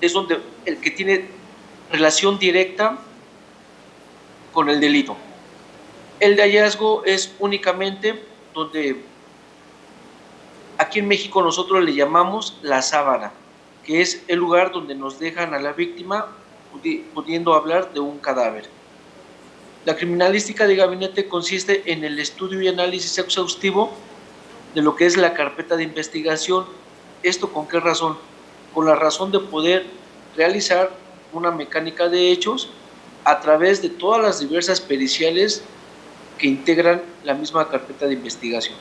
es donde el que tiene relación directa con el delito. El de hallazgo es únicamente donde aquí en México nosotros le llamamos la sábana, que es el lugar donde nos dejan a la víctima pudiendo hablar de un cadáver. La criminalística de gabinete consiste en el estudio y análisis exhaustivo de lo que es la carpeta de investigación. ¿Esto con qué razón? Con la razón de poder realizar una mecánica de hechos a través de todas las diversas periciales que integran la misma carpeta de investigación.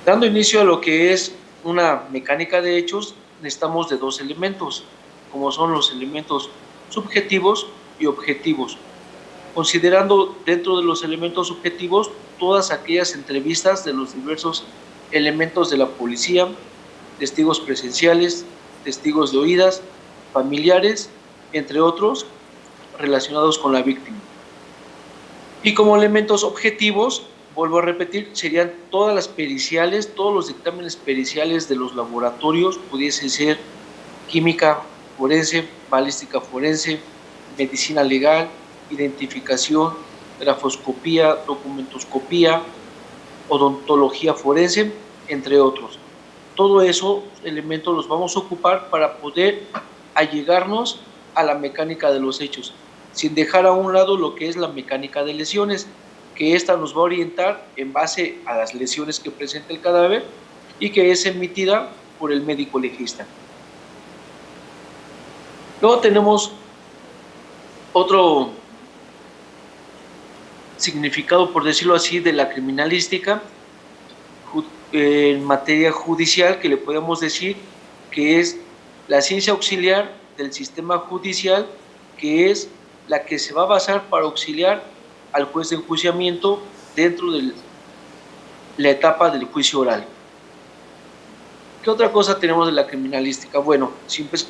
Dando inicio a lo que es una mecánica de hechos, necesitamos de dos elementos, como son los elementos subjetivos y objetivos, considerando dentro de los elementos subjetivos todas aquellas entrevistas de los diversos elementos de la policía, testigos presenciales, testigos de oídas, familiares, entre otros, relacionados con la víctima. Y como elementos objetivos, vuelvo a repetir, serían todas las periciales, todos los dictámenes periciales de los laboratorios, pudiese ser química forense, balística forense, medicina legal, identificación, grafoscopía, documentoscopía, odontología forense, entre otros. Todo esos elementos los vamos a ocupar para poder allegarnos a la mecánica de los hechos, sin dejar a un lado lo que es la mecánica de lesiones, que esta nos va a orientar en base a las lesiones que presenta el cadáver y que es emitida por el médico legista. Luego tenemos otro significado, por decirlo así, de la criminalística en materia judicial, que le podemos decir que es la ciencia auxiliar del sistema judicial, que es la que se va a basar para auxiliar al juez de enjuiciamiento dentro de la etapa del juicio oral. ¿Qué otra cosa tenemos de la criminalística? Bueno, siempre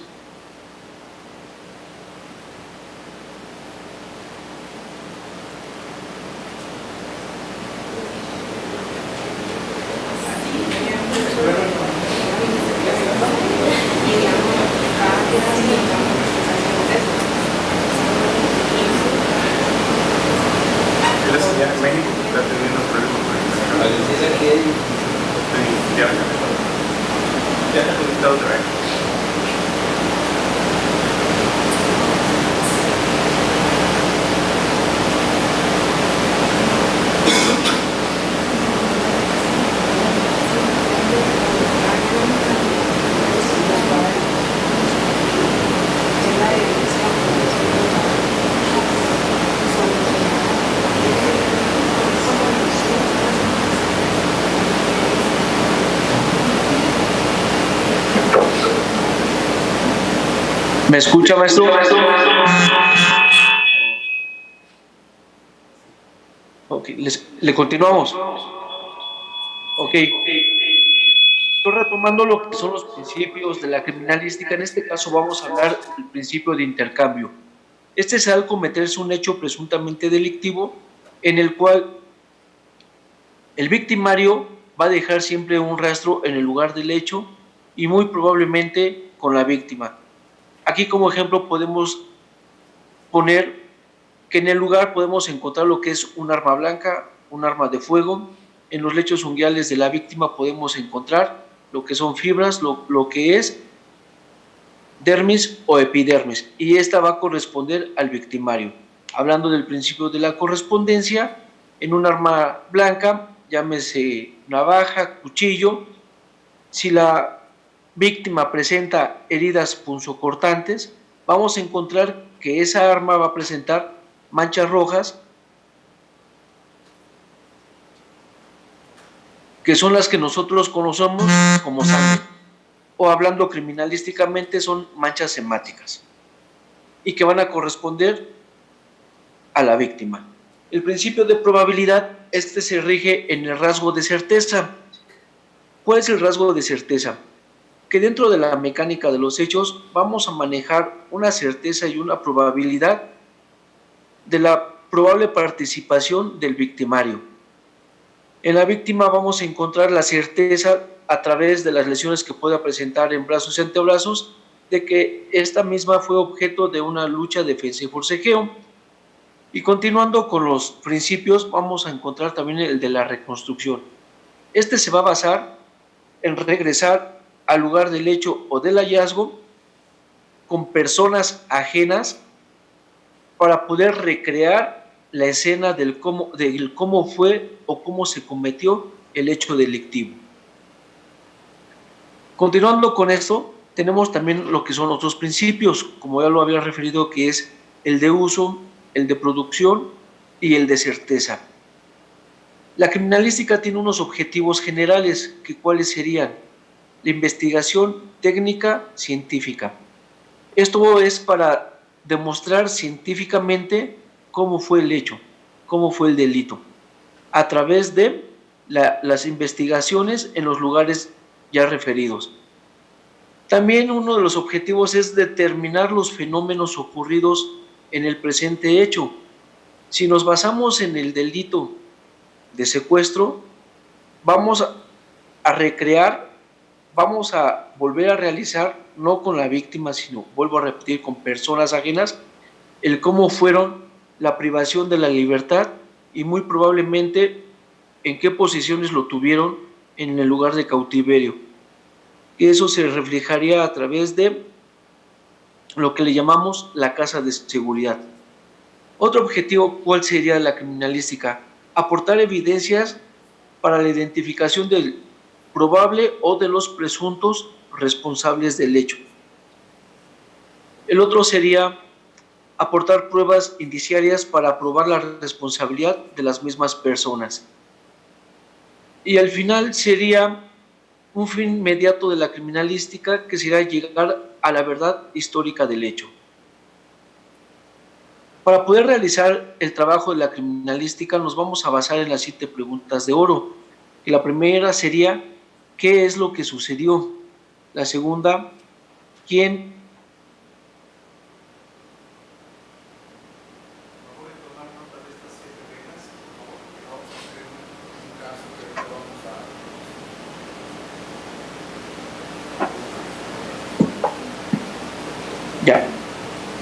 ¿me escucha, maestro? Ok, le continuamos. Ok. Retomando lo que son los principios de la criminalística, en este caso vamos a hablar del principio de intercambio. Este es al cometerse un hecho presuntamente delictivo en el cual el victimario va a dejar siempre un rastro en el lugar del hecho y muy probablemente con la víctima. Aquí como ejemplo podemos poner que en el lugar podemos encontrar lo que es un arma blanca, un arma de fuego. En los lechos unguiales de la víctima podemos encontrar lo que son fibras, lo que es dermis o epidermis, y esta va a corresponder al victimario. Hablando del principio de la correspondencia, en un arma blanca, llámese navaja, cuchillo, si la víctima presenta heridas punzocortantes, vamos a encontrar que esa arma va a presentar manchas rojas, que son las que nosotros conocemos como sangre, o hablando criminalísticamente son manchas hemáticas, y que van a corresponder a la víctima. El principio de probabilidad, este se rige en el rasgo de certeza. ¿Cuál es el rasgo de certeza? Que dentro de la mecánica de los hechos vamos a manejar una certeza y una probabilidad de la probable participación del victimario. En la víctima vamos a encontrar la certeza a través de las lesiones que pueda presentar en brazos y antebrazos de que esta misma fue objeto de una lucha, defensa y forcejeo. Y continuando con los principios, vamos a encontrar también el de la reconstrucción. Este se va a basar en regresar al lugar del hecho o del hallazgo con personas ajenas para poder recrear la escena del cómo fue o cómo se cometió el hecho delictivo. Continuando con esto, tenemos también lo que son otros principios, como ya lo había referido, que es el de uso, el de producción y el de certeza. La criminalística tiene unos objetivos generales, que cuáles serían la investigación técnica científica. Esto es para demostrar científicamente cómo fue el hecho, cómo fue el delito, a través de las investigaciones en los lugares ya referidos. También uno de los objetivos es determinar los fenómenos ocurridos en el presente hecho. Si nos basamos en el delito de secuestro, vamos a recrear, vamos a volver a realizar, no con la víctima, sino, vuelvo a repetir, con personas ajenas, el cómo fueron la privación de la libertad y muy probablemente en qué posiciones lo tuvieron en el lugar de cautiverio. Y eso se reflejaría a través de lo que le llamamos la casa de seguridad. Otro objetivo, ¿cuál sería la criminalística? Aportar evidencias para la identificación del probable o de los presuntos responsables del hecho. El otro sería aportar pruebas indiciarias para probar la responsabilidad de las mismas personas. Y al final sería un fin inmediato de la criminalística, que será llegar a la verdad histórica del hecho. Para poder realizar el trabajo de la criminalística nos vamos a basar en las 7 preguntas de oro. Y la primera sería, ¿qué es lo que sucedió? La segunda, ¿quién?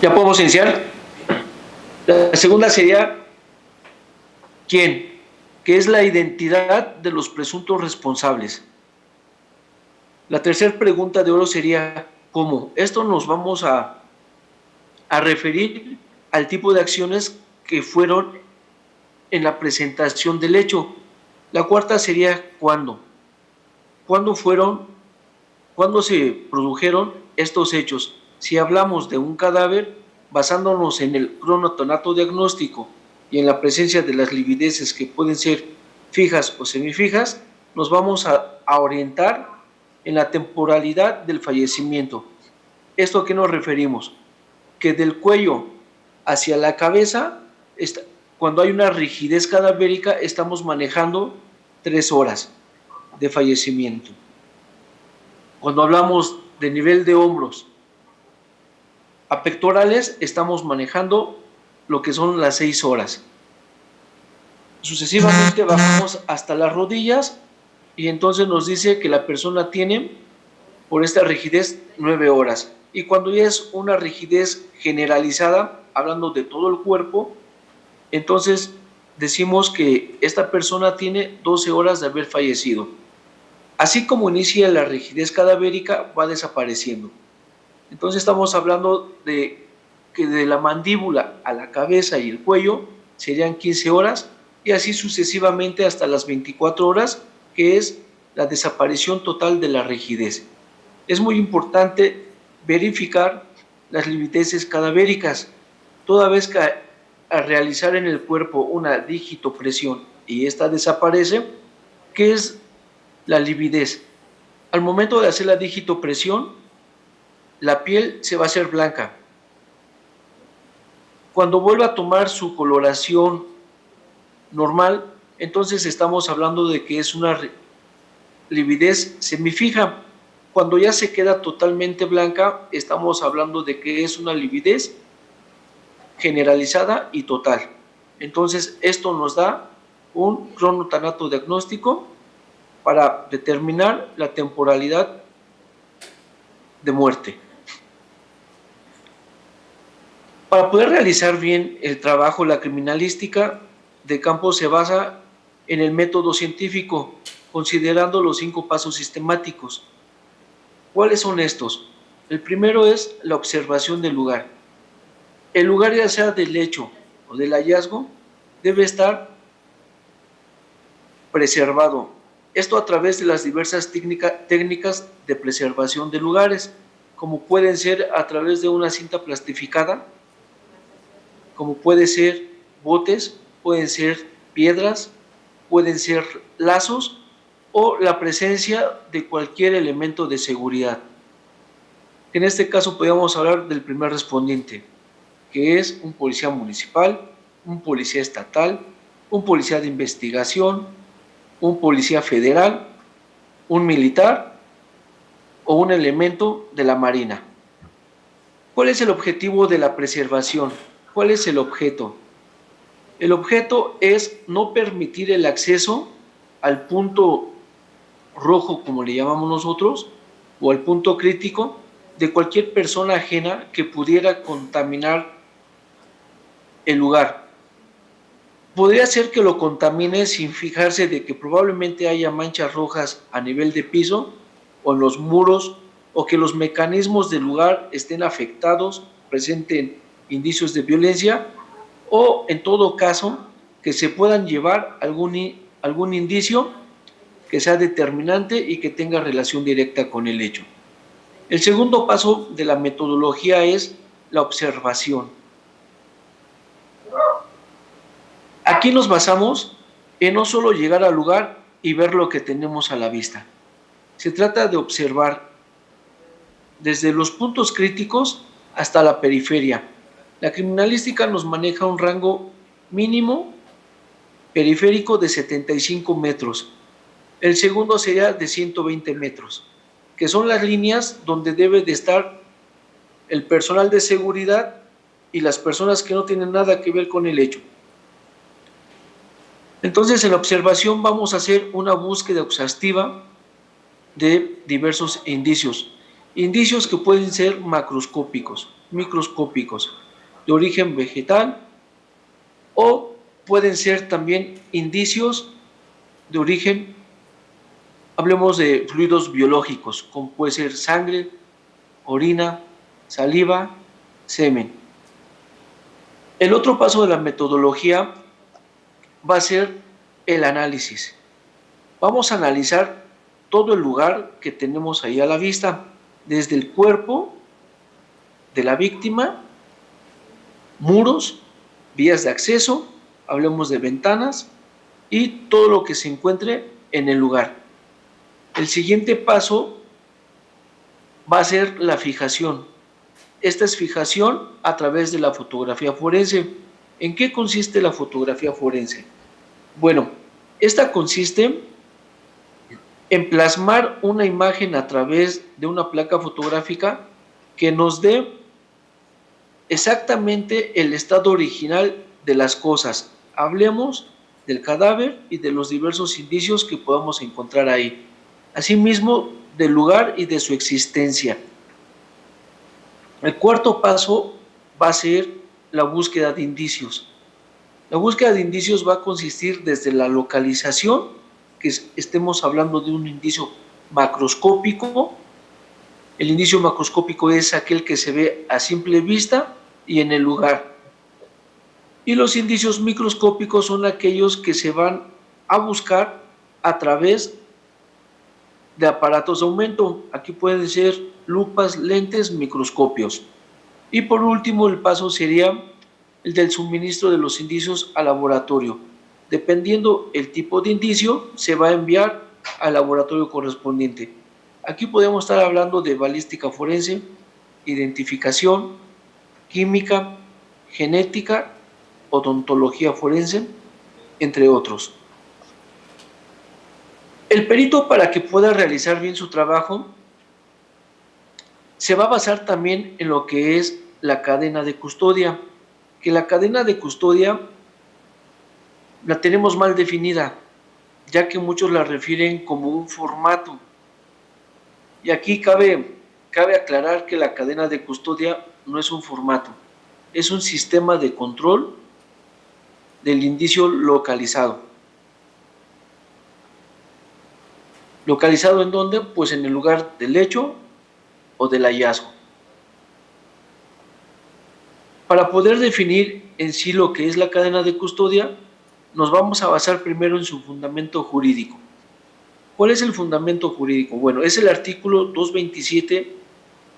Ya podemos iniciar. La segunda sería ¿quién? Que es la identidad de los presuntos responsables. La tercera pregunta de oro sería ¿cómo? Esto nos vamos a referir al tipo de acciones que fueron en la presentación del hecho. La cuarta sería ¿cuándo? ¿Cuándo se produjeron estos hechos? Si hablamos de un cadáver, basándonos en el cronotonato diagnóstico y en la presencia de las livideces que pueden ser fijas o semifijas, nos vamos a orientar en la temporalidad del fallecimiento. ¿Esto a qué nos referimos? Que del cuello hacia la cabeza, cuando hay una rigidez cadavérica, estamos manejando 3 horas de fallecimiento. Cuando hablamos de nivel de hombros a pectorales, estamos manejando lo que son las 6 horas. Sucesivamente bajamos hasta las rodillas y entonces nos dice que la persona tiene, por esta rigidez, 9 horas. Y cuando ya es una rigidez generalizada, hablando de todo el cuerpo, entonces decimos que esta persona tiene 12 horas de haber fallecido. Así como inicia la rigidez cadavérica, va desapareciendo. Entonces estamos hablando de que de la mandíbula a la cabeza y el cuello serían 15 horas y así sucesivamente hasta las 24 horas, que es la desaparición total de la rigidez. Es muy importante verificar las livideces cadavéricas, toda vez que al realizar en el cuerpo una digitopresión y esta desaparece, ¿qué es la lividez? Al momento de hacer la digitopresión, la piel se va a hacer blanca. Cuando vuelva a tomar su coloración normal, entonces estamos hablando de que es una lividez semifija. Cuando ya se queda totalmente blanca, estamos hablando de que es una lividez generalizada y total. Entonces, esto nos da un cronotanato diagnóstico para determinar la temporalidad de muerte. Para poder realizar bien el trabajo, la criminalística de campo se basa en el método científico, considerando los 5 pasos sistemáticos. ¿Cuáles son estos? El primero es la observación del lugar. El lugar, ya sea del hecho o del hallazgo, debe estar preservado. Esto a través de las diversas técnicas de preservación de lugares, como pueden ser a través de una cinta plastificada, como puede ser botes, pueden ser piedras, pueden ser lazos o la presencia de cualquier elemento de seguridad. En este caso podríamos hablar del primer respondiente, que es un policía municipal, un policía estatal, un policía de investigación, un policía federal, un militar o un elemento de la Marina. ¿Cuál es el objetivo de la preservación? ¿Cuál es el objeto? El objeto es no permitir el acceso al punto rojo, como le llamamos nosotros, o al punto crítico de cualquier persona ajena que pudiera contaminar el lugar. Podría ser que lo contamine sin fijarse de que probablemente haya manchas rojas a nivel de piso o en los muros, o que los mecanismos del lugar estén afectados, presenten indicios de violencia, o en todo caso que se puedan llevar algún indicio que sea determinante y que tenga relación directa con el hecho. El segundo paso de la metodología es la observación. Aquí nos basamos en no solo llegar al lugar y ver lo que tenemos a la vista. Se trata de observar desde los puntos críticos hasta la periferia. La criminalística nos maneja un rango mínimo periférico de 75 metros. El segundo sería de 120 metros, que son las líneas donde debe de estar el personal de seguridad y las personas que no tienen nada que ver con el hecho. Entonces, en la observación vamos a hacer una búsqueda exhaustiva de diversos indicios. Indicios que pueden ser macroscópicos, microscópicos, de origen vegetal, o pueden ser también indicios de origen, hablemos de fluidos biológicos, como puede ser sangre, orina, saliva, semen. El otro paso de la metodología va a ser el análisis. Vamos a analizar todo el lugar que tenemos ahí a la vista, desde el cuerpo de la víctima, muros, vías de acceso, hablemos de ventanas y todo lo que se encuentre en el lugar. El siguiente paso va a ser la fijación. Esta es fijación a través de la fotografía forense. ¿En qué consiste la fotografía forense? Bueno, esta consiste en plasmar una imagen a través de una placa fotográfica que nos dé exactamente el estado original de las cosas. Hablemos del cadáver y de los diversos indicios que podamos encontrar ahí. Asimismo, del lugar y de su existencia. El cuarto paso va a ser la búsqueda de indicios. La búsqueda de indicios va a consistir desde la localización, que estemos hablando de un indicio macroscópico. El indicio macroscópico es aquel que se ve a simple vista y en el lugar. Y los indicios microscópicos son aquellos que se van a buscar a través de aparatos de aumento. Aquí pueden ser lupas, lentes, microscopios. Y por último, el paso sería el del suministro de los indicios al laboratorio. Dependiendo el tipo de indicio, se va a enviar al laboratorio correspondiente. Aquí podemos estar hablando de balística forense, identificación, química, genética, odontología forense, entre otros. El perito, para que pueda realizar bien su trabajo, se va a basar también en lo que es la cadena de custodia, que la cadena de custodia la tenemos mal definida, ya que muchos la refieren como un formato. Y aquí cabe aclarar que la cadena de custodia no es un formato. es un sistema de control del indicio localizado. ¿Localizado en dónde? Pues en el lugar del hecho o del hallazgo. Para poder definir en sí lo que es la cadena de custodia, nos vamos a basar primero en su fundamento jurídico. ¿Cuál es el fundamento jurídico? Bueno, es el artículo 227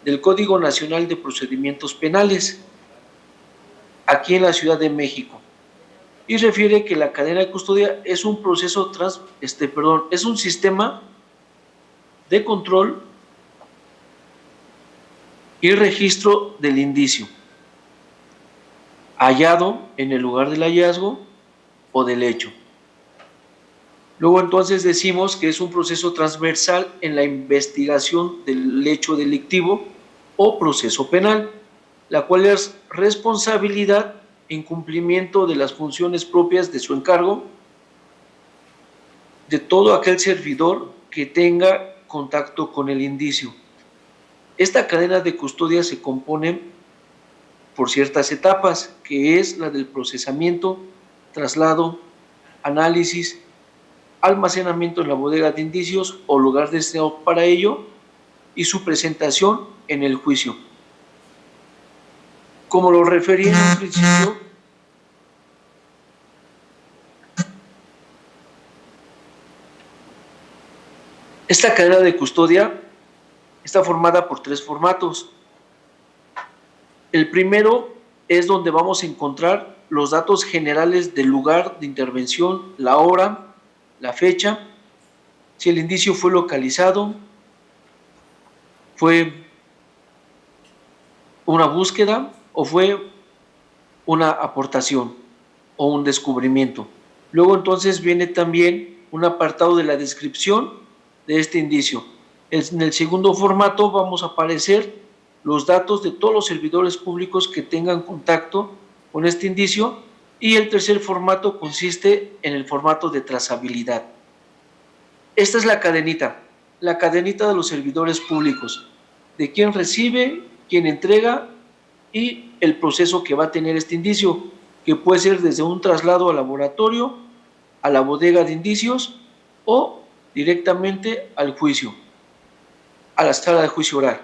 del Código Nacional de Procedimientos Penales, aquí en la Ciudad de México, y refiere que la cadena de custodia es un proceso es un sistema de control y registro del indicio hallado en el lugar del hallazgo o del hecho. Luego entonces decimos que es un proceso transversal en la investigación del hecho delictivo o proceso penal, la cual es responsabilidad en cumplimiento de las funciones propias de su encargo de todo aquel servidor que tenga contacto con el indicio. Esta cadena de custodia se compone por ciertas etapas, que es la del procesamiento, traslado, análisis, almacenamiento en la bodega de indicios o lugar destinado para ello y su presentación en el juicio. Como lo referí en un principio, esta cadena de custodia está formada por 3 formatos. El primero es donde vamos a encontrar los datos generales del lugar de intervención, la hora, la fecha, si el indicio fue localizado, fue una búsqueda o fue una aportación o un descubrimiento. Luego entonces viene también un apartado de la descripción de este indicio. En el segundo formato vamos a aparecer los datos de todos los servidores públicos que tengan contacto con este indicio, y el tercer formato consiste en el formato de trazabilidad. Esta es la cadenita de los servidores públicos, de quién recibe, quién entrega y el proceso que va a tener este indicio, que puede ser desde un traslado al laboratorio, a la bodega de indicios o directamente al juicio, a la sala de juicio oral.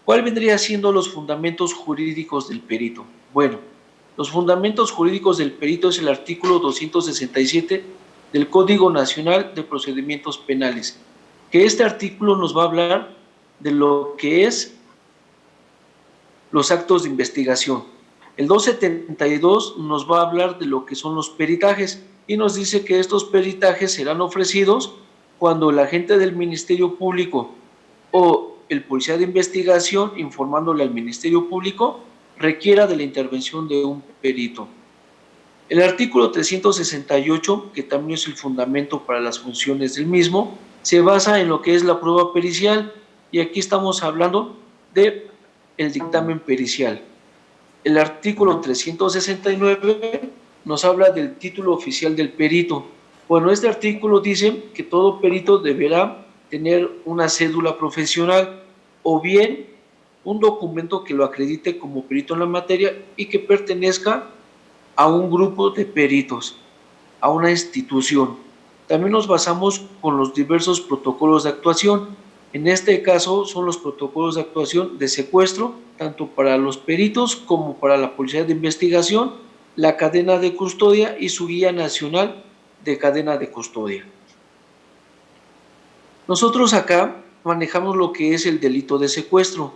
¿Cuál vendría siendo los fundamentos jurídicos del perito? Bueno, los fundamentos jurídicos del perito es el artículo 267 del Código Nacional de Procedimientos Penales, que este artículo nos va a hablar de lo que es los actos de investigación. El 272 nos va a hablar de lo que son los peritajes y nos dice que estos peritajes serán ofrecidos cuando el agente del Ministerio Público o el policía de investigación, informándole al Ministerio Público, requiera de la intervención de un perito. El artículo 368, que también es el fundamento para las funciones del mismo, se basa en lo que es la prueba pericial, y aquí estamos hablando de el dictamen pericial. El artículo 369 nos habla del título oficial del perito. Bueno, este artículo dice que todo perito deberá tener una cédula profesional o bien un documento que lo acredite como perito en la materia y que pertenezca a un grupo de peritos, a una institución. También nos basamos con los diversos protocolos de actuación. En este caso son los protocolos de actuación de secuestro, tanto para los peritos como para la policía de investigación, la cadena de custodia y su guía nacional de cadena de custodia. Nosotros acá manejamos lo que es el delito de secuestro.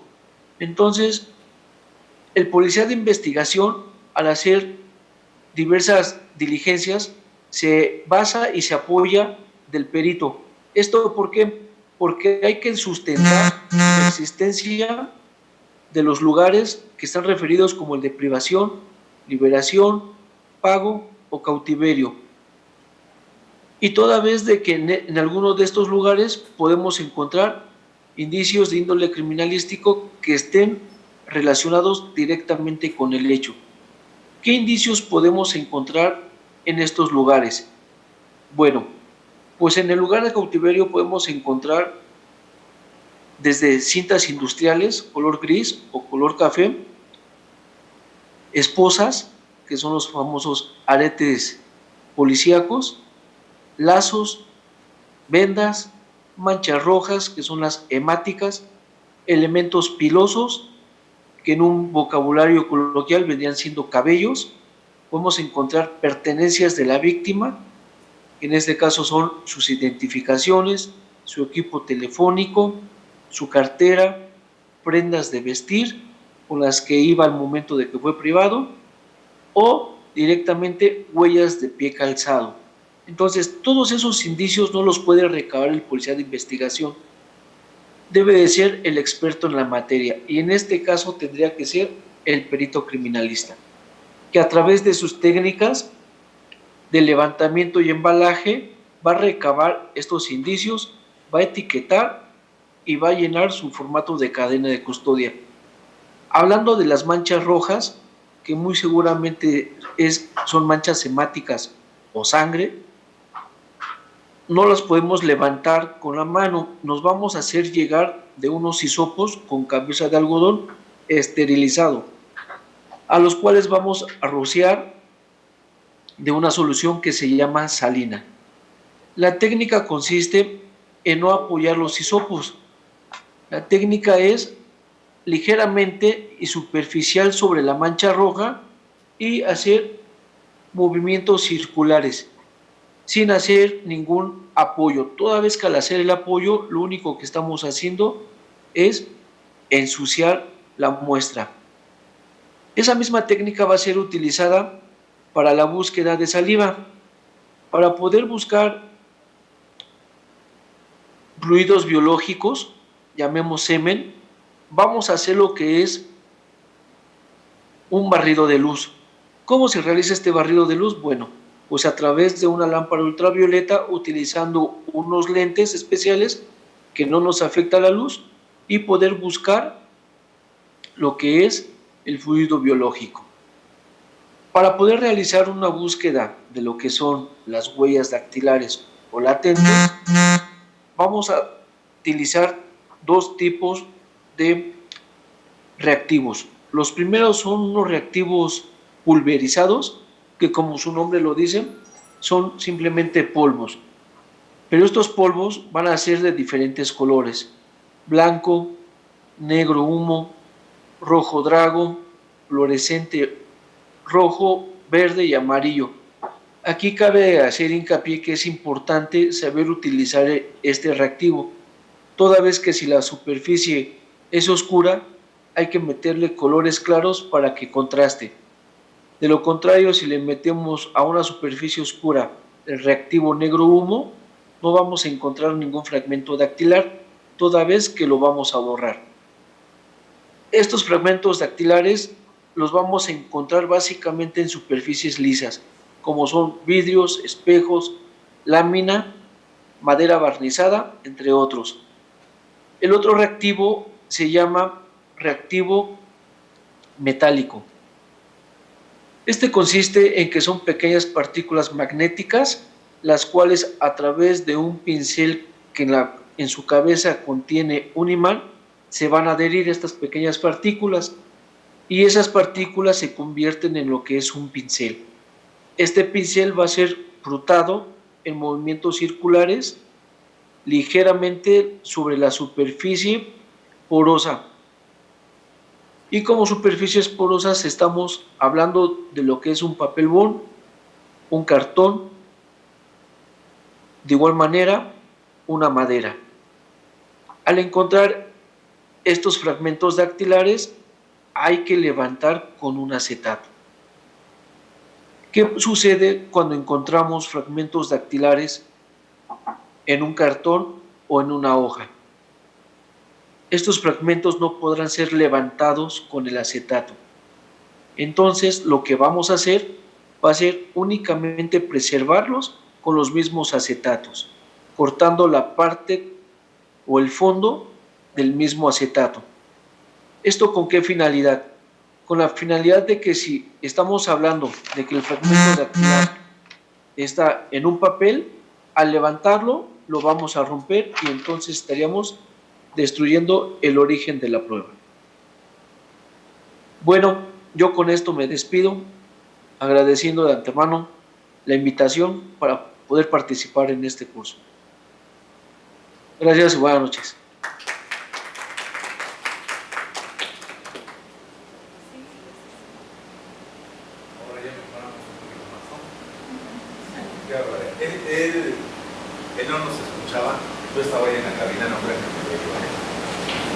Entonces, el policía de investigación, al hacer diversas diligencias, se basa y se apoya del perito. ¿Esto por qué? Porque hay que sustentar la existencia de los lugares que están referidos como el de privación, liberación, pago o cautiverio. Y toda vez de que en alguno de estos lugares podemos encontrar indicios de índole criminalístico que estén relacionados directamente con el hecho. ¿Qué indicios podemos encontrar en estos lugares? Bueno, pues en el lugar de cautiverio podemos encontrar desde cintas industriales, color gris o color café, esposas, que son los famosos aretes policíacos, lazos, vendas, manchas rojas, que son las hemáticas, elementos pilosos, que en un vocabulario coloquial vendrían siendo cabellos. Podemos encontrar pertenencias de la víctima, que en este caso son sus identificaciones, su equipo telefónico, su cartera, prendas de vestir con las que iba al momento de que fue privado, o directamente huellas de pie calzado. Entonces, todos esos indicios no los puede recabar el policía de investigación. Debe de ser el experto en la materia, y en este caso tendría que ser el perito criminalista, que a través de sus técnicas de levantamiento y embalaje va a recabar estos indicios, va a etiquetar y va a llenar su formato de cadena de custodia. Hablando de las manchas rojas, que muy seguramente son manchas hemáticas o sangre, no las podemos levantar con la mano, nos vamos a hacer llegar de unos hisopos con cabeza de algodón esterilizado, a los cuales vamos a rociar de una solución que se llama salina. La técnica consiste en no apoyar los hisopos. La técnica es ligeramente y superficial sobre la mancha roja y hacer movimientos circulares sin hacer ningún apoyo. Toda vez que al hacer el apoyo, lo único que estamos haciendo es ensuciar la muestra. Esa misma técnica va a ser utilizada para la búsqueda de saliva. Para poder buscar fluidos biológicos, llamemos semen, vamos a hacer lo que es un barrido de luz. ¿Cómo se realiza este barrido de luz? Bueno, pues a través de una lámpara ultravioleta, utilizando unos lentes especiales que no nos afecta la luz, y poder buscar lo que es el fluido biológico. Para poder realizar una búsqueda de lo que son las huellas dactilares o latentes, vamos a utilizar dos tipos de reactivos. Los primeros son unos reactivos pulverizados, que como su nombre lo dice, son simplemente polvos. Pero estos polvos van a ser de diferentes colores: blanco, negro humo, rojo drago, fluorescente rojo, verde y amarillo. Aquí cabe hacer hincapié que es importante saber utilizar este reactivo, toda vez que si la superficie es oscura, hay que meterle colores claros para que contraste. De lo contrario, si le metemos a una superficie oscura el reactivo negro humo, no vamos a encontrar ningún fragmento dactilar, toda vez que lo vamos a borrar. Estos fragmentos dactilares los vamos a encontrar básicamente en superficies lisas, como son vidrios, espejos, lámina, madera barnizada, entre otros. El otro reactivo se llama reactivo metálico. Este consiste en que son pequeñas partículas magnéticas, las cuales a través de un pincel que en su cabeza contiene un imán, se van a adherir a estas pequeñas partículas, y esas partículas se convierten en lo que es un pincel. Este pincel va a ser frotado en movimientos circulares ligeramente sobre la superficie porosa. Y como superficies porosas estamos hablando de lo que es un papel bond, un cartón, de igual manera una madera. Al encontrar estos fragmentos dactilares, hay que levantar con un acetato. ¿Qué sucede cuando encontramos fragmentos dactilares en un cartón o en una hoja? Estos fragmentos no podrán ser levantados con el acetato. Entonces, lo que vamos a hacer va a ser únicamente preservarlos con los mismos acetatos, cortando la parte o el fondo del mismo acetato. ¿Esto con qué finalidad? Con la finalidad de que si estamos hablando de que el fragmento dactilar está en un papel, al levantarlo lo vamos a romper y entonces estaríamos destruyendo el origen de la prueba. Bueno, Yo con esto me despido, agradeciendo de antemano la invitación para poder participar en este curso. Gracias y buenas noches. Él no nos escuchaba, yo estaba ahí en la cabina, no creo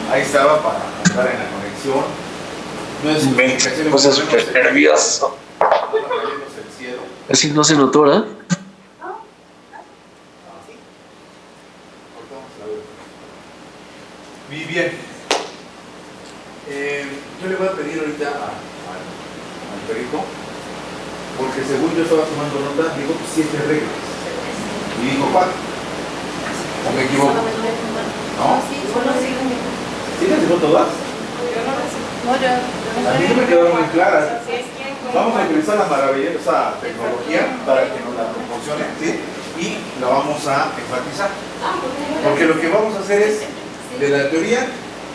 que ahí estaba para estar en la conexión. No es me puse súper nervioso. Así no se notó, ¿verdad? Muy bien. Yo le voy a pedir ahorita al perito, porque según yo estaba tomando nota, dijo 7 reglas. Y dijo 4. ¿O me equivoco? ¿No? ¿Sí las dijo todas? A mí no me quedaron muy claras. Vamos a utilizar la maravillosa tecnología para que nos la proporcione, ¿sí? Y la vamos a enfatizar. Porque lo que vamos a hacer es, de la teoría,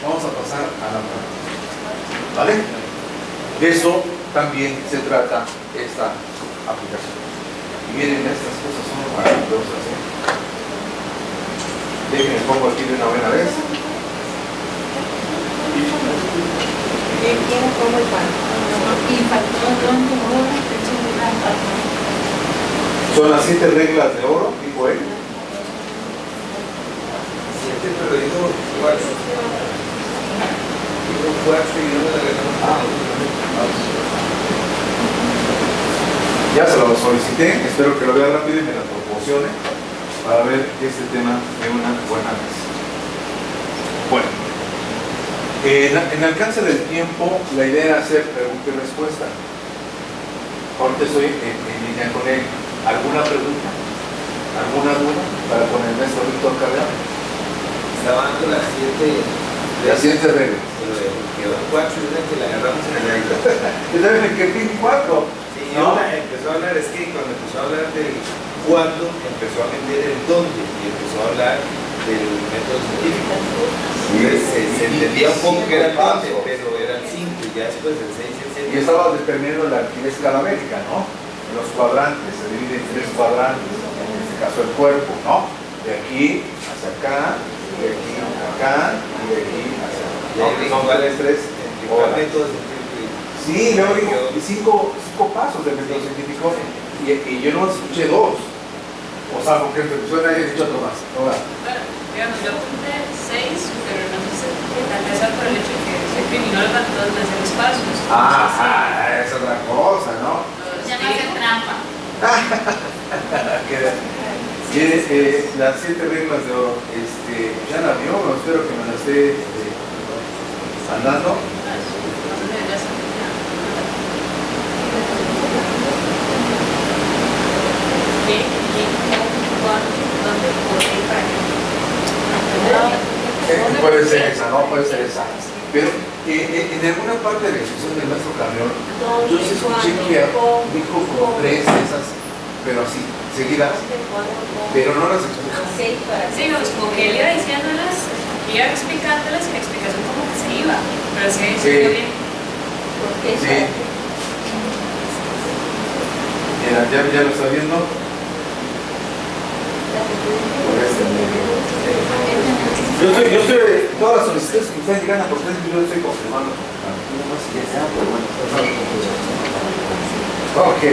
vamos a pasar a la práctica. ¿Vale? De eso también se trata esta aplicación. Y miren, estas cosas son maravillosas, ¿eh? Déjenme pongo aquí de una buena vez. Son las 7 reglas de oro, dijo él. 7, pero dijo 4. Dijo 4 y no me la ganamos. Ya se lo solicité, espero que lo vea rápido y me la proporcione para ver este tema de una buena vez. Bueno, en alcance del tiempo, la idea era hacer pregunta y respuesta. Ahorita estoy en línea con él. ¿Alguna pregunta? ¿Alguna duda para con el maestro Víctor Carrera? Estaba dando las 7. Las 7 reglas. Quedó 4 y una que la agarramos en el aire. Yo también me quedé en 4. Sí, ¿no? Empezó a hablar, es que cuando empezó a hablar del cuándo, empezó a meter el dónde y empezó a hablar del método científico. Se entendía un poco que era el dónde, pero eran 5 y ya después el 6 y el 7. Y estaba determinando la alquilez cadavérica, ¿no? Los cuadrantes, se divide en 3 cuadrantes, en este caso el cuerpo, ¿no? De aquí hacia acá, de aquí a acá y de aquí hacia acá. Son cuáles 3 métodos científicos. Sí, luego digo 5 pasos del método científico y yo no escuché 2. O sea, porque el profesor haya dicho otro más. Bueno, digamos, yo apunté 6, pero no sé si tal vez por el hecho de que soy criminóloga, entonces me hacen espacios. Es otra cosa, ¿no? Ya no hacen trampa. Las 7 reglas de oro, ya la vio, espero que me la esté andando. Puede ser esa, no puede ser esa. Pero en alguna parte de la discusión del maestro Carrión, yo sí escuché que dijo como 3 de esas, pero así, seguidas, pero no las explicó. Sí, no, es como que él iba diciéndolas, iba explicándolas y la explicación como que se iba, pero sí, bien. Sí. Mira, ya lo está viendo. Por este medio. Yo estoy, todas las solicitudes que ustedes llegan a por 3 minutos, estoy confirmando. Ok,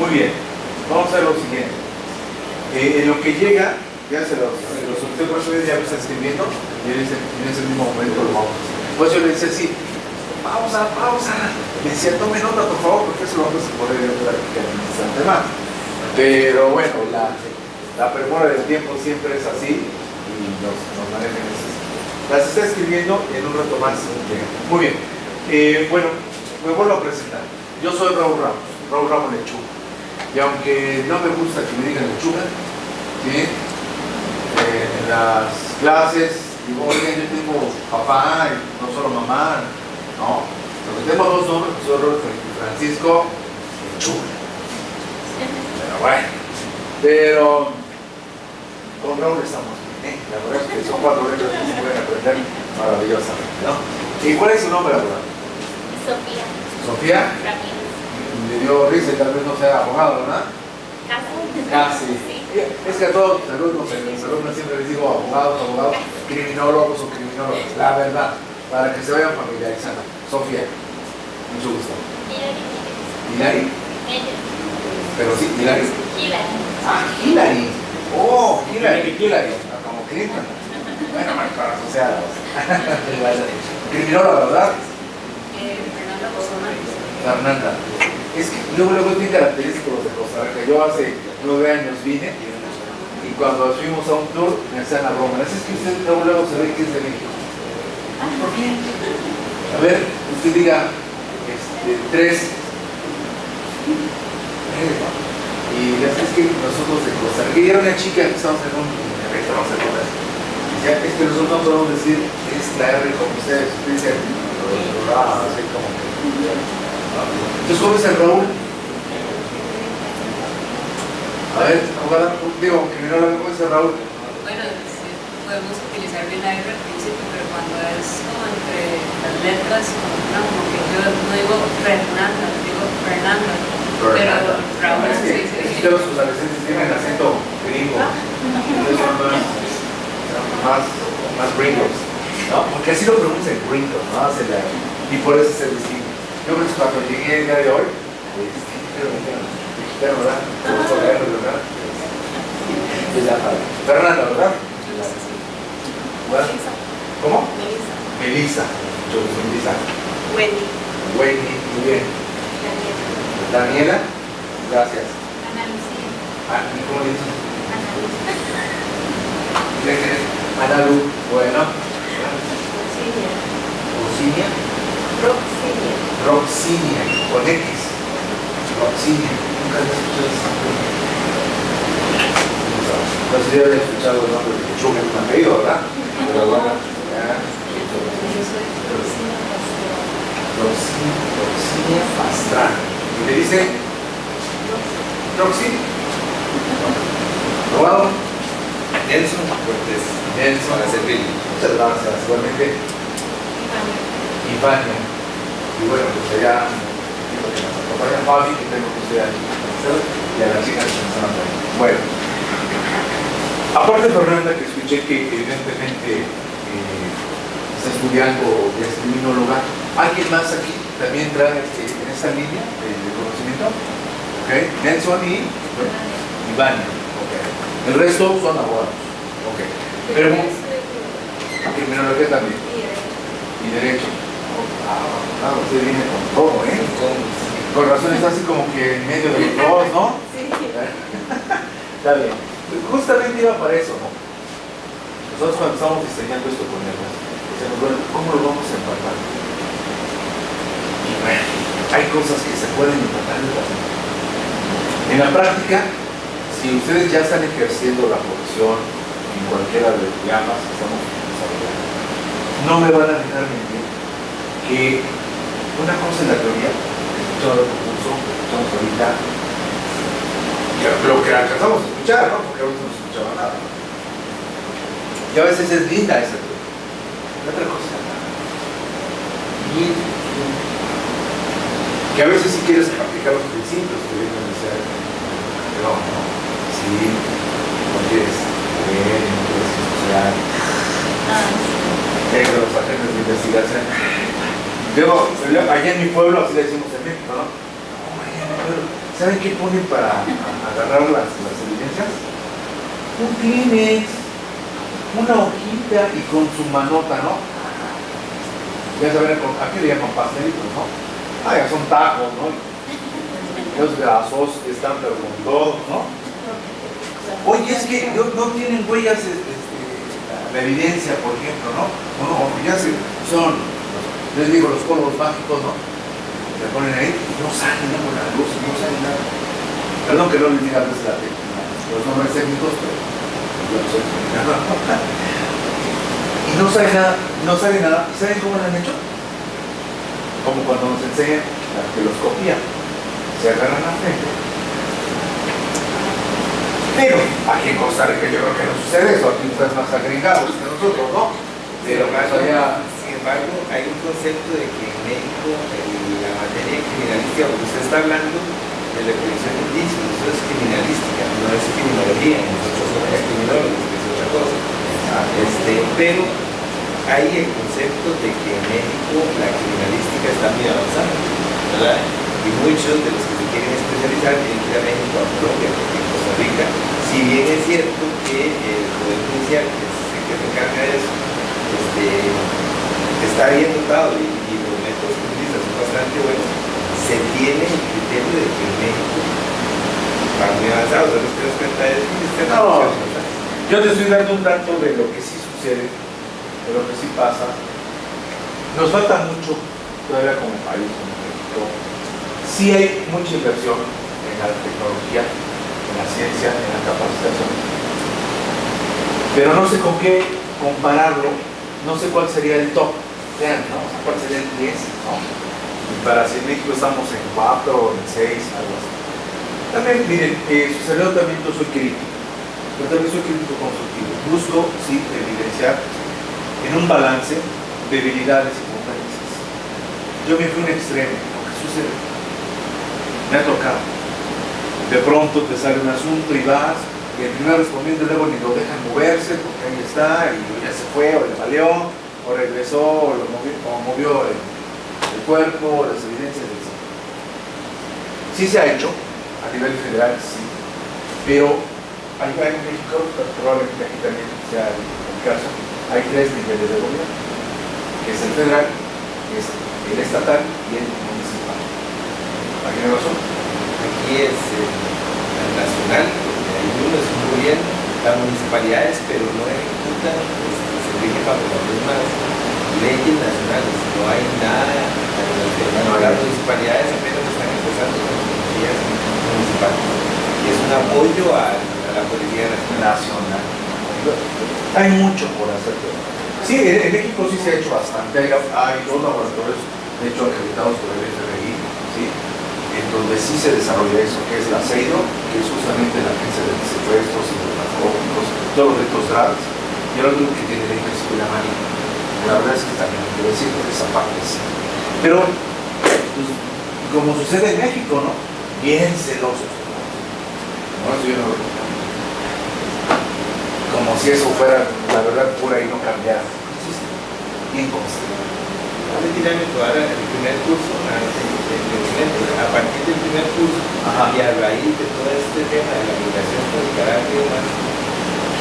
muy bien. Vamos a hacer lo siguiente. En lo que llega, ya se los solicité por eso ya me está escribiendo y en ese mismo momento lo vamos a hacer. Pues yo le decía así, pausa. Me decía, tome nota por favor, porque eso lo vamos a poder practicar en un instante más. Pero bueno, la premura del tiempo siempre es así y nos manejan esas. Las está escribiendo y en un rato más llega. Muy bien. Bueno, me vuelvo a presentar. Yo soy Raúl Ramos Lechuga. Y aunque no me gusta que me digan lechuga, ¿sí? En las clases digo, oigan, yo tengo papá y no solo mamá, ¿no? Porque tengo 2 nombres, soy Roberto y Francisco Lechuga. Pero con Raúl estamos bien, la verdad es que son 4 letras que se pueden aprender maravillosamente, ¿no? ¿Y cuál es su nombre, Laura? Sofía. Sofía, le dio risa y tal vez no sea abogado, ¿verdad? Casi. Es que a todos los alumnos en mis alumnos siempre les digo abogados, criminólogos o criminólogas, la verdad, para que se vayan familiarizando. Sofía, mucho gusto. Hilary. Pero sí, Hilary. Ah, Hilary. Oh, Hilary. Ah, como Clinton. Bueno, más para asociados. Criminóloga, ¿verdad? Fernanda. Es que luego es bien característico los de Costa Rica. Yo hace 9 años vine y cuando fuimos a un tour me hacían la broma. Es que usted luego se ve que es de México. ¿Por qué? A ver, usted diga 3. Y ya sabes que nosotros de Costa Rica, y era una chica que estábamos en un evento, no sé cómo es. Ya es que nosotros no podemos decir es la R como ustedes. Ustedes dicen, así como que. Entonces, ¿cómo es el Raúl? A ver, abogada, digo, criminólogo, ¿cómo es el Raúl? Bueno, sí, podemos utilizar bien la R al principio, pero cuando es como entre las letras, como que yo no digo Fernanda, digo Fernanda. Pero Raúl sí dice. Todos sus adolescentes tienen acento gringo. Entonces son más gringos, ¿no? Porque así lo pronuncian gringos, ¿no? Y por eso se distingue. Yo creo que cuando llegué el día de hoy, mexicano, ¿verdad? ¿Verdad? Fernanda, ¿verdad? ¿Cómo? Melissa. Yo soy Melissa. Wendy, muy bien. Daniela, gracias. ¿Y cómo le dicen? Ana Lu, bueno. Rosinia. Roxinia, con X. Roxinia. Nunca había escuchado ese nombre. No sé si había escuchado el nombre de Chuga en un apellido, ¿verdad? Pero bueno, ya. Roxinia Pastrana. ¿Y le dice? Roxy. ¿Probado? Nelson Cortés. Nelson. Para servirle. Muchas gracias. Igualmente. Ivania. Y bueno, pues allá digo que nos acompaña Fabi, que tengo que estudiar y a la chica que nos están ahí. Bueno, aparte de Fernanda, que escuché que evidentemente está estudiando, es criminóloga, ¿alguien más aquí también trae en esta línea de conocimiento? ¿Ok? Nelson y Ivania. ¿Ok? El resto son abogados. ¿Ok? Pero criminología también. Y derecho. Usted viene con todo, ¿eh? Con razón está así como que en medio de los dos, ¿no? Sí. Está bien. Justamente iba para eso, ¿no? Nosotros cuando estábamos diseñando esto con él, decíamos, bueno, ¿cómo lo vamos a empatar? Y bueno, hay cosas que se pueden empatar en la práctica. Si ustedes ya están ejerciendo la profesión en cualquiera de las llamas que estamos desarrollando, no me van a dejar mentir que una cosa en la teoría, escuchamos el concurso, escuchamos ahorita, lo que alcanzamos a escuchar, ¿no? Porque ahorita no se escuchaba nada. Y a veces es linda esa teoría. Y otra cosa, que a veces sí quieres aplicar los principios que vienen de ser, pero no, sí, no quieres leer, no quieres estudiar. Que los agentes de investigación. Luego, allá en mi pueblo, así le decimos en México, ¿no? Allá en mi pueblo, ¿saben qué ponen para agarrar las evidencias? Un Kleenex, una hojita y con su manota, ¿no? Ya saben, aquí le llaman pastelitos, ¿no? Ah, ya son tacos, ¿no? Los grasos están pero con todo, ¿no? Oye, es que no tienen huellas la evidencia, por ejemplo, ¿no? No, ya son, les digo, los polvos mágicos, ¿no? Le ponen ahí y no salen con la luz, no sale nada. Perdón que no les diga antes los nombres técnicos, pero yo no sé. Y no sale nada. ¿Y saben cómo lo han hecho? Como cuando nos enseñan la telescopía. Se agarran la frente. Pero aquí en Costa Rica yo creo que no sucede eso, aquí ustedes más agregados que nosotros, ¿no? Pero más allá, sin embargo, hay un concepto de que en México la materia está hablando de la colección de indicios, eso es criminalística, no es criminología, nosotros somos criminólogos, que es otra cosa. Pero hay el concepto de que en México la criminalística está muy avanzada, ¿verdad? Y muchos de los que se quieren especializar tienen que ir a México, a Colombia, porque en Costa Rica, si bien es cierto que el Poder Judicial, que es el que se encarga de eso, está bien dotado y los métodos que utiliza son bastante buenos, se tiene el criterio de que en México van muy avanzados, de los que nos cuenta es que No, yo te estoy dando un dato de lo que sí sucede, de lo que sí pasa. Nos falta mucho todavía como país, como México. Sí hay mucha inversión en la tecnología, en la ciencia, en la capacitación. Pero no sé con qué compararlo, no sé cuál sería el top. Vean, ¿no? O sea, cuál sería el 10, ¿no? Y para si en México estamos en 4 o en 6, algo así. También, miren, su servidor también yo soy crítico, pero también soy crítico constructivo. Busco, sí, evidenciar en un balance debilidades y fortalezas. Yo me fui a un extremo, lo que sucede, me ha tocado. De pronto te sale un asunto y vas, y el primer respondiente luego ni lo dejan moverse porque ahí está, y ya se fue, o le valió, o regresó, o lo movió, o movió el cuerpo, las evidencias, etc. Sí se ha hecho, a nivel federal, sí, pero allá en México, probablemente aquí también sea el caso, hay 3 niveles de gobierno, que es el federal, que es el estatal y el municipal. ¿A qué razón? aquí es el nacional, porque hay uno es un gobierno, las municipalidades, pero no ejecutan, se rigen bajo las mismas leyes nacionales, no hay nada a nivel federal. Las municipalidades apenas están empezando con las policías municipales y es un apoyo a la Policía Nacional. Hay mucho por hacer. Sí, en México sí se ha hecho bastante. Hay 2 laboratorios, de hecho, acreditados por el FBI, ¿sí? En donde sí se desarrolla eso, que es la CEIDO, que es justamente la agencia de secuestros y de narcóticos, todos los delitos graves, y el otro que tiene el ejército y la marina. La verdad es que también hay que decirlo, esa parte sí. Pero, pues, como sucede en México, ¿no? Bien celosos. ¿No? Eso yo no lo creo. Como si eso fuera la verdad pura y no cambiara. Bien constante. Hace dinámico ahora el primer curso, a partir del primer curso, y a raíz de todo este tema de la migración por Nicaragua y demás,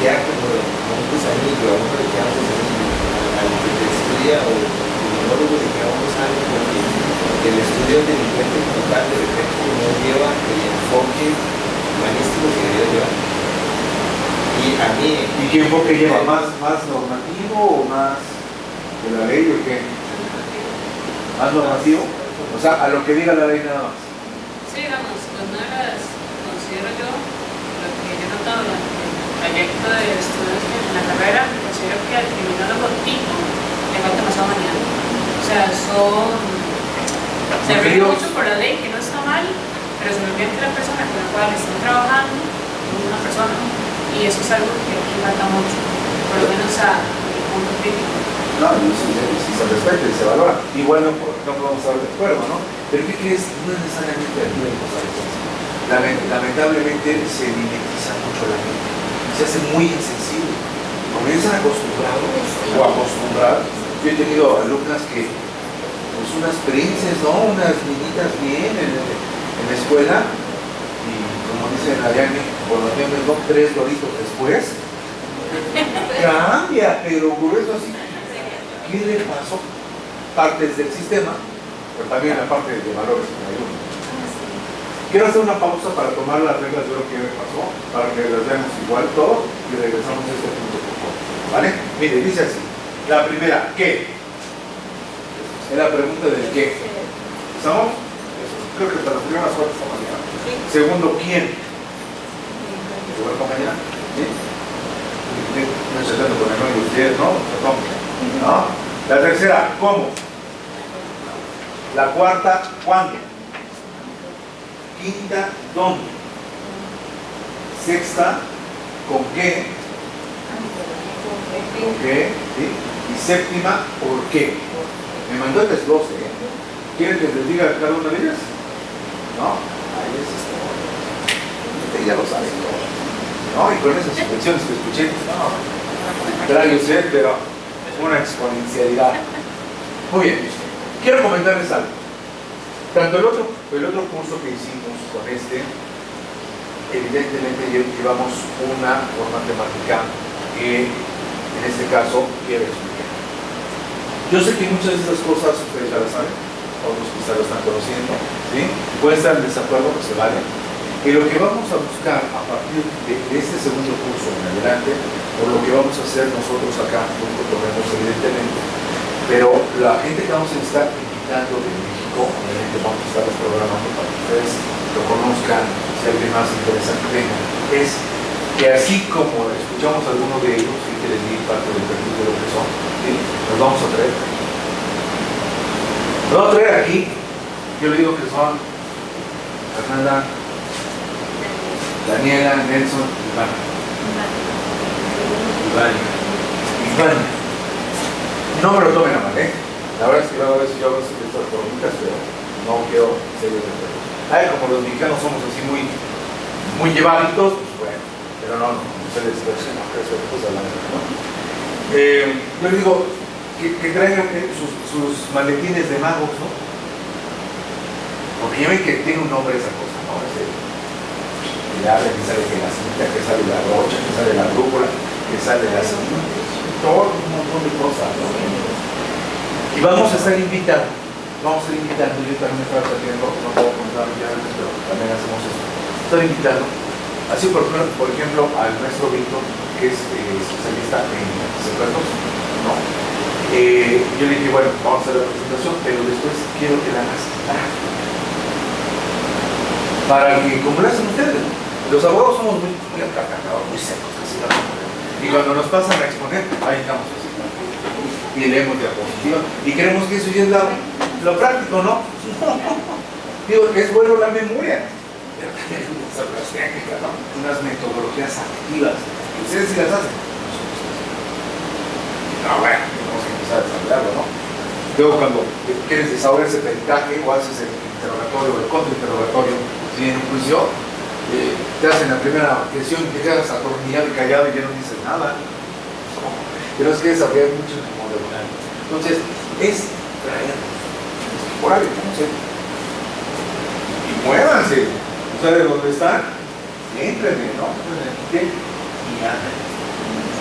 queda como un gusanillo, a uno le queda un gusanillo, al que te estudia o el criminólogo le queda un gusanillo porque el estudio del delincuente como tal de repente no lleva el enfoque humanístico que debería llevar. Y a mí... ¿Y qué enfoque lleva? ¿Más normativo o más de la ley o qué? ¿Más normativo? O sea, a lo que diga la ley nada más. Sí, digamos, pues no las considero yo, lo que yo he notado durante el trayecto de estudios en la carrera, considero que al criminólogo tipo le falta más humanidad. O sea, se rigen mucho por la ley, que no está mal, pero se olvida que la persona con la cual están trabajando es una persona. Y eso es algo que aquí falta mucho, por lo menos a mi punto crítico. No, si se respeta y se valora. Igual no podemos estar de acuerdo, ¿no? Pero ¿qué crees? No es necesariamente aquí en Costa Rica. Lamentablemente se mimetiza mucho la gente. Se hace muy insensible. Comienzan acostumbrados o acostumbrar. Yo he tenido alumnas que, pues unas princes, ¿no? Unas niñitas bien en la escuela. Y como dicen allá en México, por los memes, ¿no? 3 doritos después. Cambia, pero grueso así. ¿Qué le pasó? Partes del sistema, pero también la parte de valores que ayudan. Quiero hacer una pausa para tomar las reglas de lo que me pasó, para que las veamos igual todo y regresamos a este punto por favor. ¿Vale? Mire, dice así. La primera, ¿qué? Es la pregunta del qué. ¿Estamos? Creo que para las primeras 4 esta mañana. Segundo, ¿quién? ¿Igual compañera? ¿Sí? No estoy tratando con el nombre de ustedes, ¿no? Perdón. ¿No? La tercera, ¿cómo? La cuarta, ¿cuándo? Quinta, ¿dónde? Sexta, ¿con qué? ¿Con qué? ¿Sí? Y séptima, ¿por qué? Me mandó el desglose, ¿eh? ¿Quieren que les diga cada una de ellas? ¿no? Ahí es usted ya lo sabe todo, ¿no? Y con esas subvenciones que escuché, no, contrario ser, pero una exponencialidad. Muy bien, quiero comentarles algo. Tanto el otro curso que hicimos con evidentemente llevamos una forma temática que en este caso quiero explicar. Yo sé que muchas de estas cosas ustedes ya las saben, otros quizás lo están conociendo, ¿sí? Pueden estar en desacuerdo, pues se vale. Y lo que vamos a buscar a partir de este segundo curso en adelante, o lo que vamos a hacer nosotros acá, lo vemos evidentemente, pero la gente que vamos a estar invitando de México, obviamente vamos a estar programando para que ustedes lo conozcan, si alguien más interesante tenga, es que así como escuchamos a algunos de ellos, y que les di parte del perfil de lo que son, ¿sí? Los vamos a traer. Los vamos a traer aquí, yo le digo que son Fernanda, Daniela, Nelson, Iván. No me lo tomen a mal, ¿eh? La verdad es que a veces yo hago estas preguntas, pero no quiero serios de todo. Ay, como los mexicanos somos así muy llevaditos, pues bueno, pero no, ustedes no creo que pues hablando, ¿no? Yo les digo que traigan sus maletines de magos, ¿no? Porque ya ven que tiene un nombre esa cosa, ¿no? Que le abre, que sale que la cinta, que sale la rocha, que sale la brújula, que sale la cinta, todo un montón de cosas, ¿no? Y vamos a estar invitando, yo también estaba teniendo, no puedo contar ya, pero también hacemos eso. Estar invitando, así por ejemplo, al maestro Víctor, que es especialista en secretos, ¿no? Yo le dije, bueno, vamos a hacer la presentación, pero después quiero que la hagas para que, como lo hacen ustedes, los abogados somos muy acarcajados, muy secos, casi no. Y cuando nos pasan a exponer, ahí estamos así, ¿no? Y leemos diapositiva y creemos que eso ya es lo práctico, ¿no? Digo que es bueno la memoria, pero también hay unas otras técnicas, ¿no? Unas metodologías activas. ¿Ustedes sí las hacen? No, bueno, tenemos que empezar a desarrollarlo, ¿no? Luego cuando quieres desahogar ese peritaje o haces el interrogatorio o el contrainterrogatorio, si en un juicio te hacen la primera objeción y te quedas atornillado y callado y ya no dices nada. Pero es que desarrollar mucho en el modelo. Entonces, es traer por ahí, no sé. Y muévanse. ¿Ustedes dónde están? Entrenme, ¿no? Y hagan.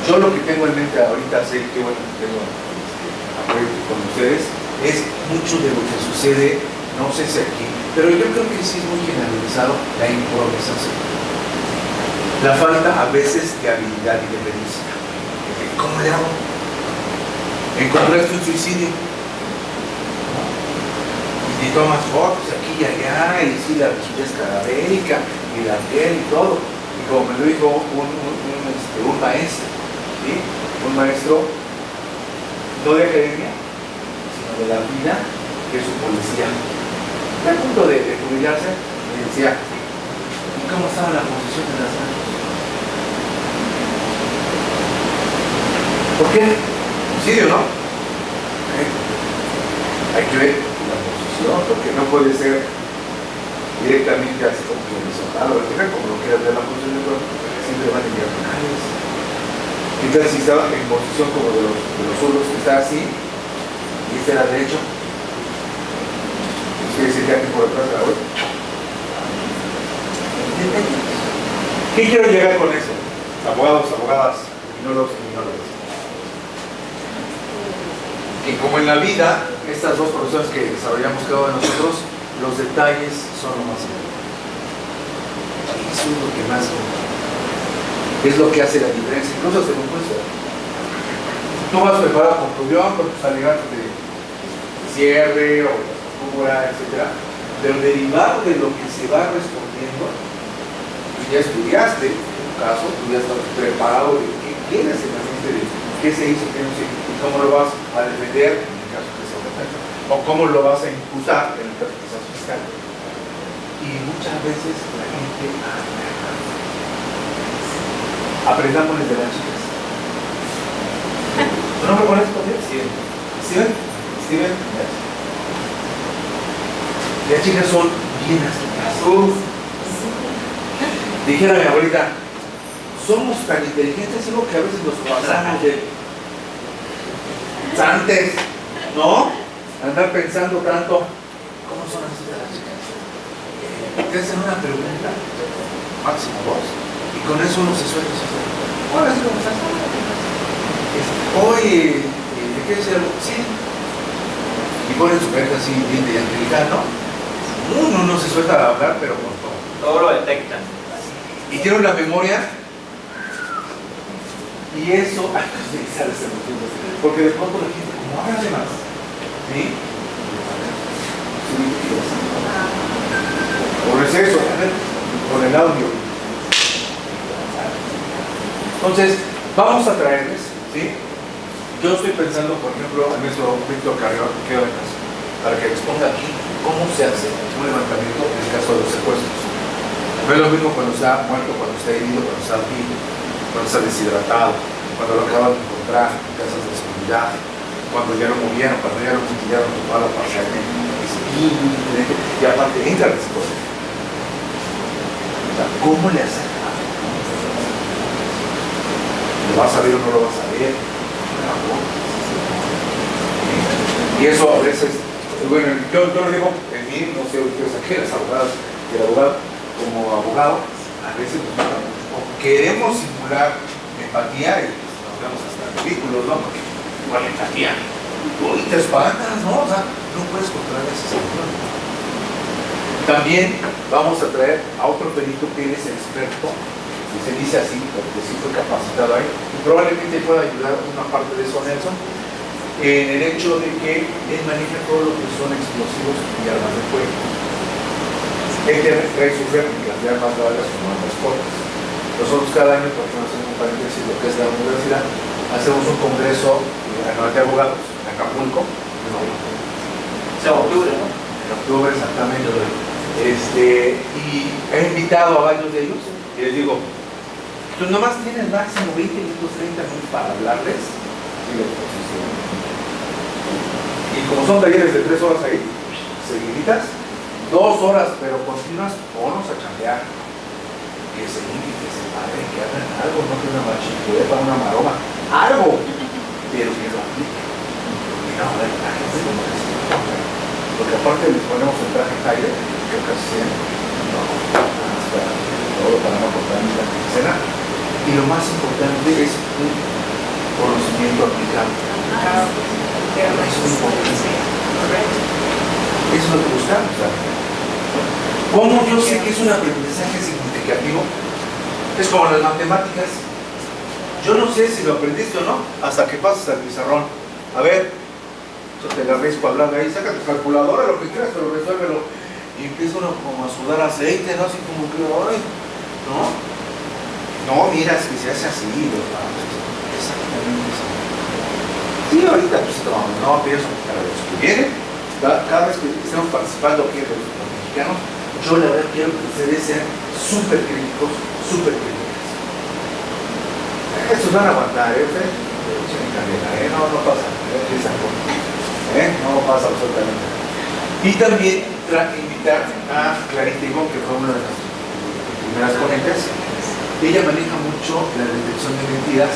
Yo lo que tengo en mente ahorita, sé que bueno, tengo apoyo con ustedes, es mucho de lo que sucede, no sé si aquí, pero yo creo que sí es muy generalizado la improvisación. La falta a veces de habilidad y de pericia. ¿Cómo le hago? Encontraste un suicidio. Y tomas fotos aquí y allá, y sí, la rigidez cadavérica, y la piel y todo. Y como me lo dijo un maestro, ¿sí? Un maestro no de academia, sino de la vida, que es un policía. A punto de jubilarse, me decía, ¿y cómo estaba la posición de las manos? ¿Por qué? Suicidio, ¿no? Hay que ver la posición, porque no puede ser directamente así como que horizontal o vertical, como lo quieras ver la posición de pronto, porque siempre van en diagonales. Entonces, si estaba en posición como de los zurdos, que está así, y este era derecho, quiere decir que aquí por detrás de la vuelta. ¿Qué quiero llegar con eso? Abogados, abogadas, criminólogos, criminólogas. Que como en la vida, estas dos profesiones que desarrollamos cada uno de nosotros, los detalles son lo más importante. Eso es lo que más es lo que hace la diferencia, incluso hasta en un juicio. Tú vas preparado con tu guión, con tus alegatos de cierre o de cura, etc. Pero derivado de lo que se va respondiendo, tú ya estudiaste, en tu caso, tú ya estás preparado de qué quieres en la mente, de qué se hizo, qué no se hizo. ¿Cómo lo vas a defender en el caso que sea defensa? O cómo lo vas a imputar en el caso que sea fiscal. Y muchas veces la gente aprendamos desde las chicas. ¿Tu nombre cuál es? Steven. Las chicas son bien astutas. Dijera mi abuelita, somos tan inteligentes, algo que a veces nos pasamos de antes, ¿no? Andar pensando tanto, ¿cómo son las citas? Te hacen una pregunta, máximo dos, y con eso uno se suelta. Hola, ¿cómo estás? Oye, ¿de qué es algo? Sí. Y ponen su carita así, bien de angelical, ¿no? Uno no se suelta a hablar, pero con todo. Todo lo detectan. Y tiene una memoria. Y eso, porque de pronto la gente, como habla de más, ¿sí? Por eso, con el audio. Entonces, vamos a traerles, ¿sí? Yo estoy pensando, por ejemplo, en nuestro Víctor Carrión, que para que les ponga aquí cómo se hace un levantamiento en el caso de los secuestros. No es lo mismo cuando está muerto, cuando está herido, cuando está vivo, cuando está deshidratado, cuando lo acaban de encontrar en casas de seguridad, cuando ya lo movieron, cuando ya lo mutilaron toda la parcialmente. Es bien diferente. Y aparte entra la psicosis. O sea, ¿cómo le hace? ¿Lo vas a ver o no lo vas a ver? Y eso a veces, bueno, yo lo digo en mí, no sé ustedes aquí, las abogadas y el abogado, como abogado, a veces nos mata mucho. Queremos simular empatía y nos vemos hasta ridículos, ¿no? Porque igual empatía, uy, te espantas, ¿no? O sea, no puedes controlar esa situación. También vamos a traer a otro perito que es experto, y se dice así, porque sí fue capacitado ahí, y probablemente pueda ayudar una parte de eso a Nelson, en el hecho de que él maneja todo lo que son explosivos y armas de fuego. Él trae sus réplicas de armas largas como armas cortas. Nosotros cada año, porque no hacemos un paréntesis lo que es la universidad, hacemos un congreso anual de abogados en Acapulco, en octubre, ¿no? En octubre, exactamente. Y he invitado a varios de ellos y les digo, tú nomás tienes máximo 20 minutos, 30 minutos para hablarles de la exposición. Y como son talleres de 3 horas ahí, seguiditas, 2 horas, pero continuas, ponnos a chambear. Que se limpien, que se paren, que hagan algo, no que una machicureta, una maroma, algo, pero que lo apliquen. Y no, la gente como que se toca. Porque aparte les ponemos el traje Tyler, que casi siempre, no, hasta todo para no cortar ni la quincena. Y lo más importante es un conocimiento aplicable. Eso es importante. Eso es lo que buscamos también. ¿Cómo yo sé que es un aprendizaje significativo? Es como las matemáticas. Yo no sé si lo aprendiste o no, hasta que pasas al pizarrón. A ver, yo te la risco hablando ahí, saca tu calculadora, lo que quieras, pero resuélvelo. Y empieza uno como a sudar aceite, ¿no? Así como que, ay, ¿no? No, mira, es que se hace así, exactamente así. Sí, ahorita pues no pienso para los que vienen, cada vez que estamos participando aquí en los mexicanos, yo la verdad quiero que ustedes sean súper críticos, súper críticos. Estos van a aguantar, ustedes no pasa, no pasa absolutamente nada. Y también invitar a Clarita Ivonne, que fue una de las primeras ponentes. Ella maneja mucho la detección de mentiras.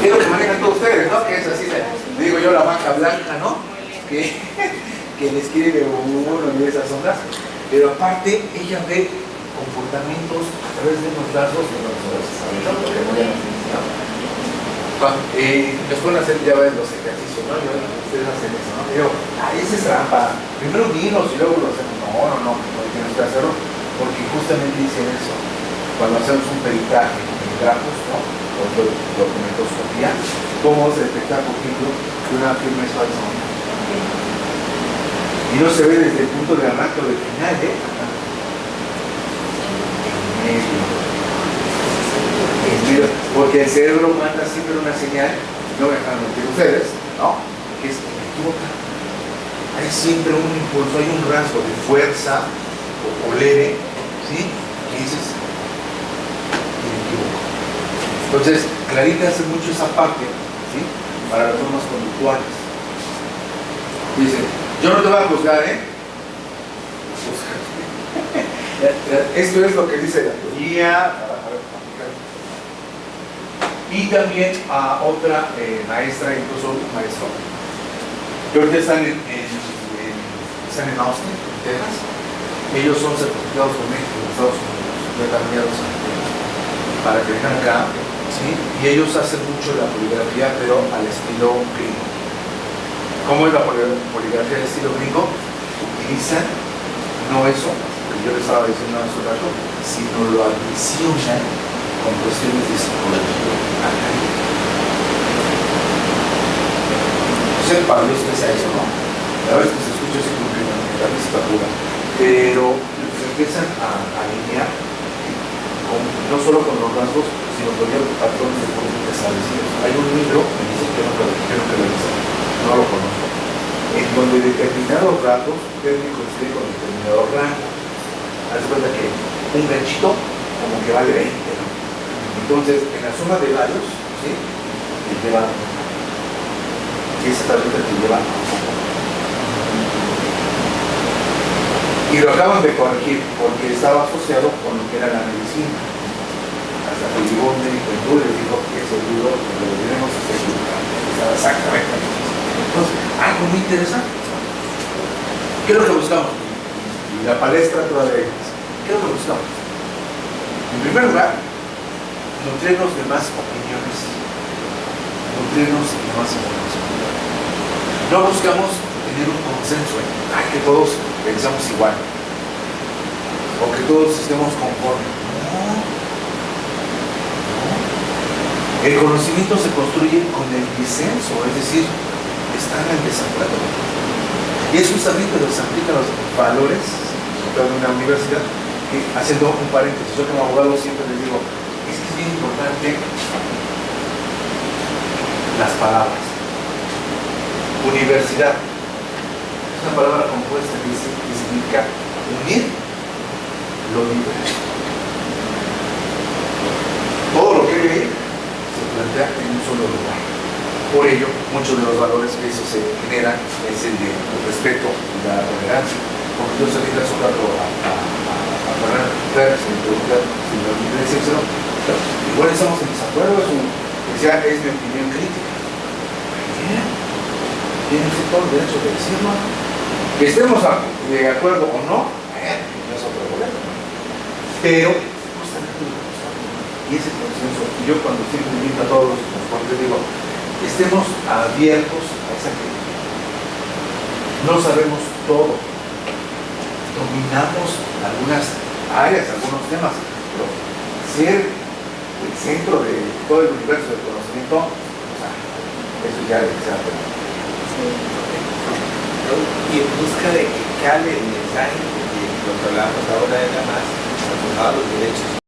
Es lo que manejan todos ustedes, ¿no? Que es así, digo yo, la vaca blanca, ¿no? Que le escribe uno y esas ondas. Pero aparte, ella ve comportamientos a través de unos lazos que no se saben, ¿no? Porque no ya les pueden hacer ya ven los ejercicios, ¿no? Ustedes hacen eso, ¿no? Pero, esa es trampa. Primero dinos y luego lo hacemos. No tienes que hacerlo, porque justamente dicen eso. Cuando hacemos un peritaje en grafos, ¿no? O documentoscopía, ¿cómo se detecta, por ejemplo, que una firma es falsa? Y no se ve desde el punto de arranque o del final, porque el cerebro manda siempre una señal, no me dejan mentir ustedes, ¿no? Que es que me equivoca. Hay siempre un impulso, hay un rasgo de fuerza o leve, ¿sí? Que dices, me equivoco. Entonces, Clarita hace mucho esa parte, ¿sí? Para las formas conductuales. Dice, yo no te voy a juzgar, Esto es lo que dice la teoría. Y también a otra maestra, incluso un maestro, que ahorita están están en Austin, Texas. Ellos son certificados por México, en Estados Unidos, determinados para que vengan acá, ¿sí? Y ellos hacen mucho la poligrafía, pero al estilo gringo. ¿Cómo es la poligrafía del estilo gringo? Utilizan no eso, que yo les estaba diciendo hace un rato, sino lo adicionan con cuestiones de psicología académica. No sé, para Dios que sea eso, ¿no? A veces se escucha así como que la música pura, pero se empiezan a alinear no solo con los rasgos, sino con los patrones de conducta establecidos. Hay un libro, me dice que no lo hice, no lo conozco, en donde determinados rasgos deben coincidir con determinado rango. Haz de cuenta que un ganchito como que vale 20, ¿no? Entonces, en la suma de varios, ¿sí? Te lleva, y esa tableta te lleva a un poco. Y lo acaban de corregir porque estaba asociado con lo que era la medicina. Hasta que llegó un médico en Google y dijo que ese libro lo que tenemos es el libro. Estaba exactamente. Entonces, algo muy interesante. ¿Qué es lo que buscamos? Y la palestra toda de ellas. ¿Qué es lo que buscamos? En primer lugar, nutrirnos de más opiniones, nutrirnos de más información. No buscamos tener un consenso en que todos pensamos igual o que todos estemos conformes. No. El conocimiento se construye con el disenso, es decir, están en desacuerdo. Y eso justamente nos aplica a los valores de una universidad. Que, haciendo un paréntesis, yo como abogado siempre les digo, es que es bien importante las palabras. Universidad es una palabra compuesta que significa unir lo diverso. Todo lo que hay ahí se plantea en un solo lugar. Por ello, muchos de los valores que eso se generan es el de respeto y la tolerancia. Porque yo salí de hace un rato a Fernando Pérez y me pregunta si lo quiere decir, igual estamos en desacuerdo, decía, es mi opinión crítica. Bien, tiene usted todo el derecho de decirlo. Que estemos de acuerdo o no, no es otro problema. Pero, justamente lo que buscamos, y ese consenso, y yo cuando siempre invito a todos los transportes digo, estemos abiertos a esa crítica. No sabemos todo. Dominamos algunas áreas, algunos temas, pero ser el centro de todo el universo del conocimiento, o sea, eso ya es y en busca de que cale el mensaje, porque lo que hablamos ahora era más enfocado a los derechos